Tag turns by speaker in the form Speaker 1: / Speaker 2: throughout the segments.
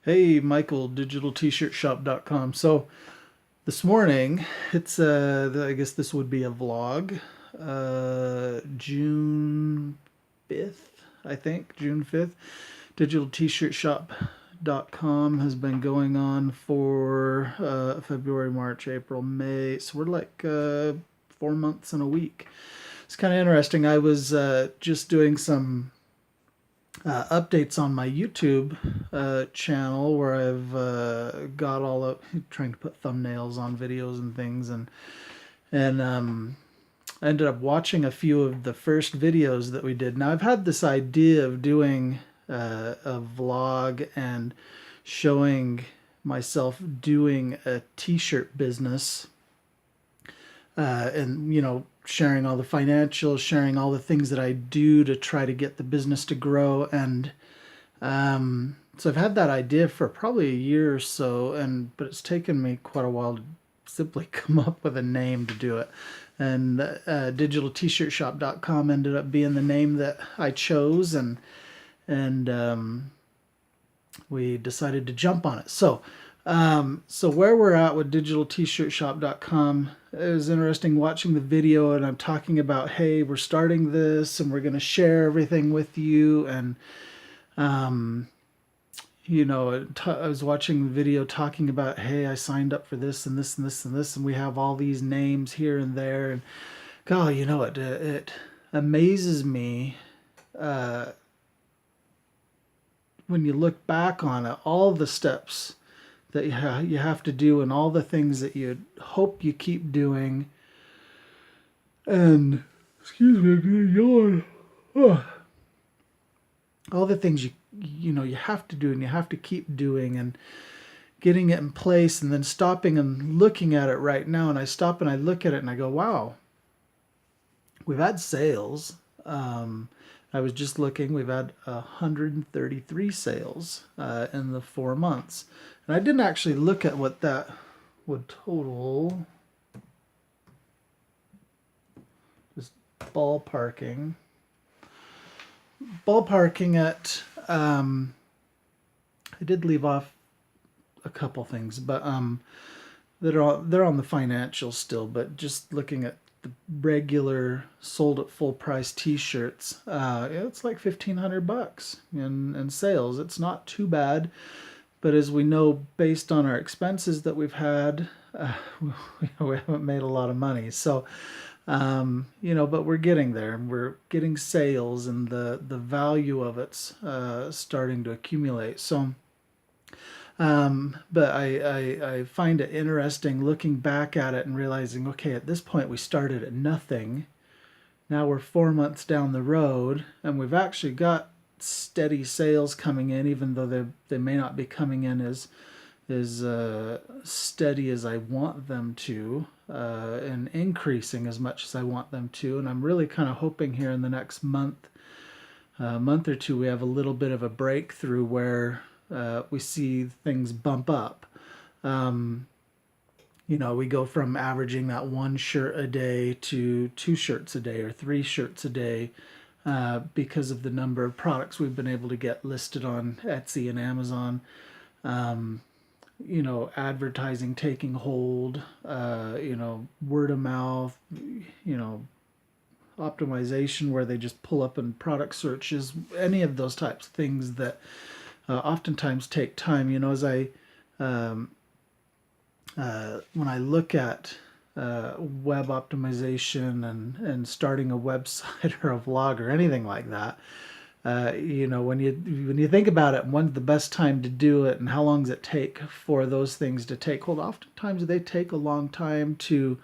Speaker 1: Hey, Michael, digitaltshirtshop.com. So this morning, I guess this would be a vlog. June 5th, I think, June 5th. Digitaltshirtshop.com has been going on for February, March, April, May. So we're like 4 months and a week. It's kind of interesting. I was just doing some updates on my YouTube channel where I've got all of trying to put thumbnails on videos and things, and I ended up watching a few of the first videos that we did. Now I've had this idea of doing a vlog and showing myself doing a t-shirt business, and sharing all the financials, sharing all the things that I do to try to get the business to grow. And so I've had that idea for probably a year or so, but it's taken me quite a while to simply come up with a name to do it. And digitaltshirtshop.com ended up being the name that I chose, and we decided to jump on it. So where we're at with digitaltshirtshop.com, it was interesting watching the video, and I'm talking about, hey, we're starting this and we're going to share everything with you. And um, I was watching the video talking about, hey, I signed up for this and this and this and this, and we have all these names here and there. And God, it amazes me uh, when you look back on it, all the steps that you have to do and all the things that you hope you keep doing. And excuse me, I'm gonna yawn. Oh, all the things you have to do and you have to keep doing and getting it in place, and then stopping and looking at it right now. And I stop and I look at it and I go, wow, we've had sales. I was just looking, we've had 133 sales in the 4 months. And I didn't actually look at what that would total. Just ballparking. Ballparking at, I did leave off a couple things, but they're on the financials still. But just looking at the regular sold at full price T-shirts, it's like $1,500 in sales. It's not too bad, but as we know, based on our expenses that we've had, we haven't made a lot of money. So, but we're getting there. We're getting sales, and the value of it's starting to accumulate. So, but I find it interesting looking back at it and realizing, okay, at this point we started at nothing. Now we're 4 months down the road, and we've actually got steady sales coming in, even though they may not be coming in as steady as I want them to, and increasing as much as I want them to. And I'm really kind of hoping here in the next month or two, we have a little bit of a breakthrough where we see things bump up. We go from averaging that one shirt a day to two shirts a day or three shirts a day, because of the number of products we've been able to get listed on Etsy and Amazon. Advertising taking hold, word of mouth, optimization where they just pull up in product searches, any of those types of things that oftentimes take time. As I when I look at web optimization and starting a website or a vlog or anything like that, when you think about it, when's the best time to do it, and how long does it take for those things to take hold? Oftentimes they take a long time to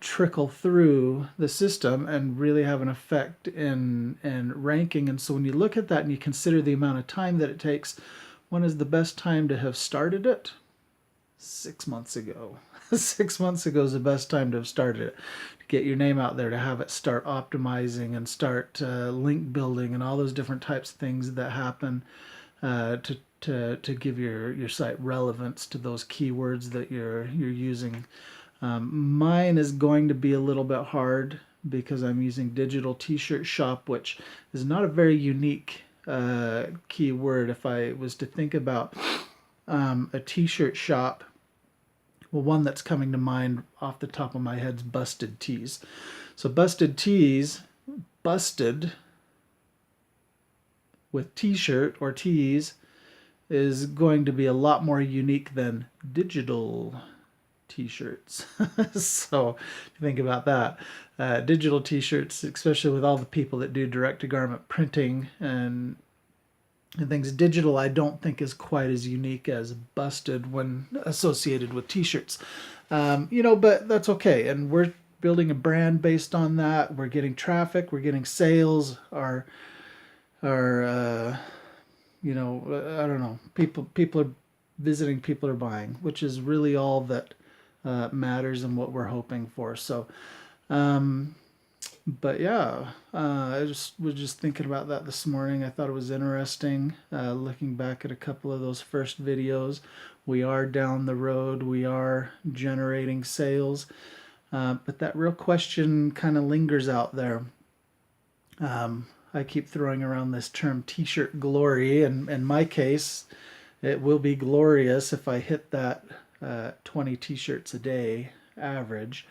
Speaker 1: trickle through the system and really have an effect in ranking. And so when you look at that and you consider the amount of time that it takes, when is the best time to have started it? 6 months ago. 6 months ago is the best time to have started it, to get your name out there, to have it start optimizing and start link building and all those different types of things that happen to give your site relevance to those keywords that you're using. Mine is going to be a little bit hard because I'm using Digital T-Shirt Shop, which is not a very unique key word. If I was to think about a t-shirt shop, well, one that's coming to mind off the top of my head is Busted Tees. So Busted Tees, busted with t-shirt or tees, is going to be a lot more unique than digital t-shirts. So think about that. Digital t-shirts, especially with all the people that do direct-to-garment printing and things, digital I don't think is quite as unique as busted when associated with t-shirts. But that's okay. And we're building a brand based on that. We're getting traffic, we're getting sales, our I don't know, people are visiting, people are buying, which is really all that matters and what we're hoping for. So but yeah, I was just thinking about that this morning. I thought it was interesting, looking back at a couple of those first videos. We are down the road, we are generating sales, but that real question kind of lingers out there. I keep throwing around this term t-shirt glory, and in my case, it will be glorious if I hit that 20 t-shirts a day average,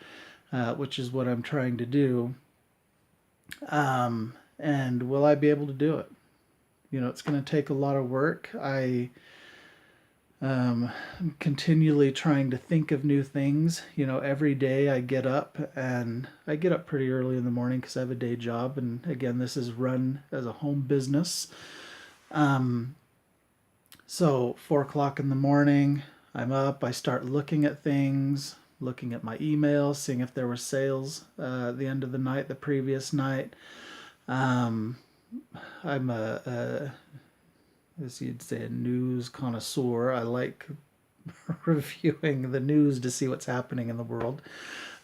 Speaker 1: which is what I'm trying to do. And will I be able to do it? It's going to take a lot of work. I'm continually trying to think of new things. Every day I get up, and I get up pretty early in the morning because I have a day job. And again, this is run as a home business. So 4 o'clock in the morning, I'm up, I start looking at things, looking at my emails, seeing if there were sales at the end of the night, the previous night. I'm as you'd say, a news connoisseur. I like reviewing the news to see what's happening in the world.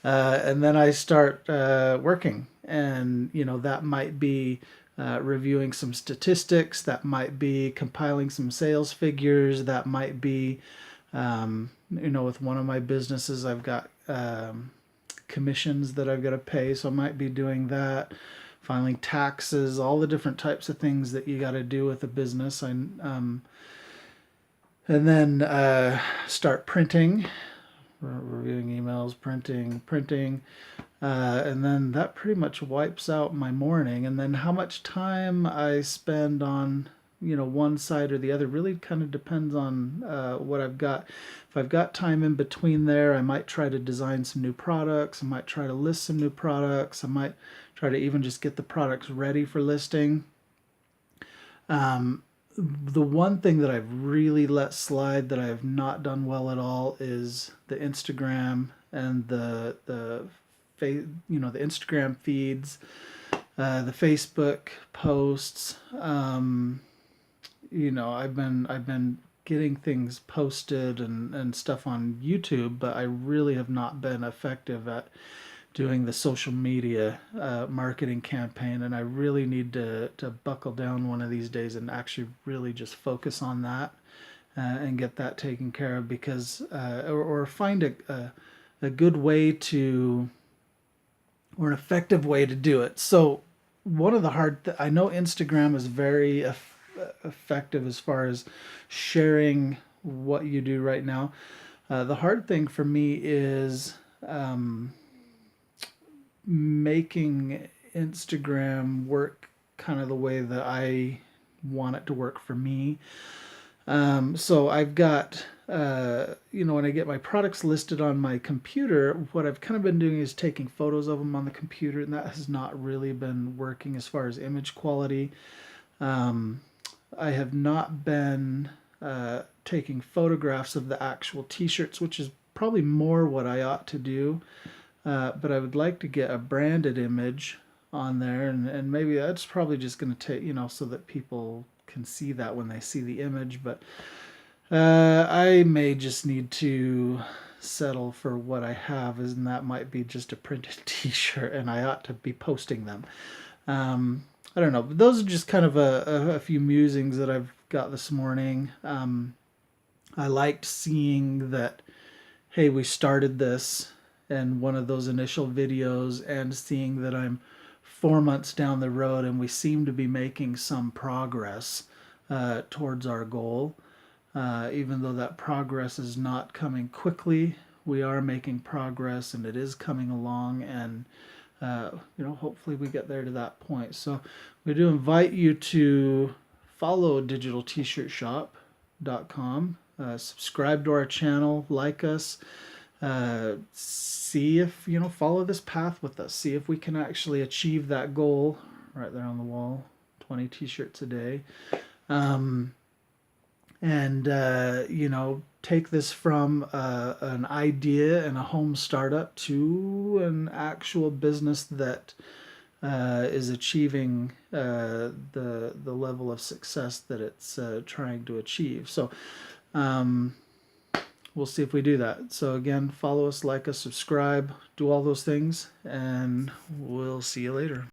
Speaker 1: And then I start working. And, that might be reviewing some statistics, that might be compiling some sales figures, that might be, with one of my businesses, I've got commissions that I've got to pay, so I might be doing that. Filing taxes, all the different types of things that you got to do with a business. And then start printing, reviewing emails, printing, and then that pretty much wipes out my morning. And then how much time I spend on one side or the other really kind of depends on what I've got. If I've got time in between there, I might try to design some new products. I might try to list some new products. I might try to even just get the products ready for listing. The one thing that I've really let slide that I have not done well at all is the Instagram and the Instagram feeds, the Facebook posts. I've been getting things posted and stuff on YouTube, but I really have not been effective at doing the social media marketing campaign, and I really need to buckle down one of these days and actually really just focus on that and get that taken care of, because or find a good way to, or an effective way to do it. So one of the I know Instagram is very effective as far as sharing what you do right now. The hard thing for me is making Instagram work kind of the way that I want it to work for me. So I've got, when I get my products listed on my computer, what I've kind of been doing is taking photos of them on the computer, and that has not really been working as far as image quality. I have not been taking photographs of the actual t-shirts, which is probably more what I ought to do. But I would like to get a branded image on there, and maybe that's probably just going to take, so that people can see that when they see the image. But I may just need to settle for what I have, and that might be just a printed t-shirt, and I ought to be posting them. I don't know, but those are just kind of a few musings that I've got this morning. I liked seeing that, hey, we started this in one of those initial videos, and seeing that I'm 4 months down the road, and we seem to be making some progress towards our goal. Even though that progress is not coming quickly, we are making progress, and it is coming along, and hopefully we get there to that point. So we do invite you to follow digitaltshirtshop.com, subscribe to our channel, like us, see if, follow this path with us, see if we can actually achieve that goal right there on the wall, 20 t-shirts a day. And take this from an idea and a home startup to an actual business that is achieving the level of success that it's trying to achieve. So we'll see if we do that. So again, follow us, like us, subscribe, do all those things, and we'll see you later.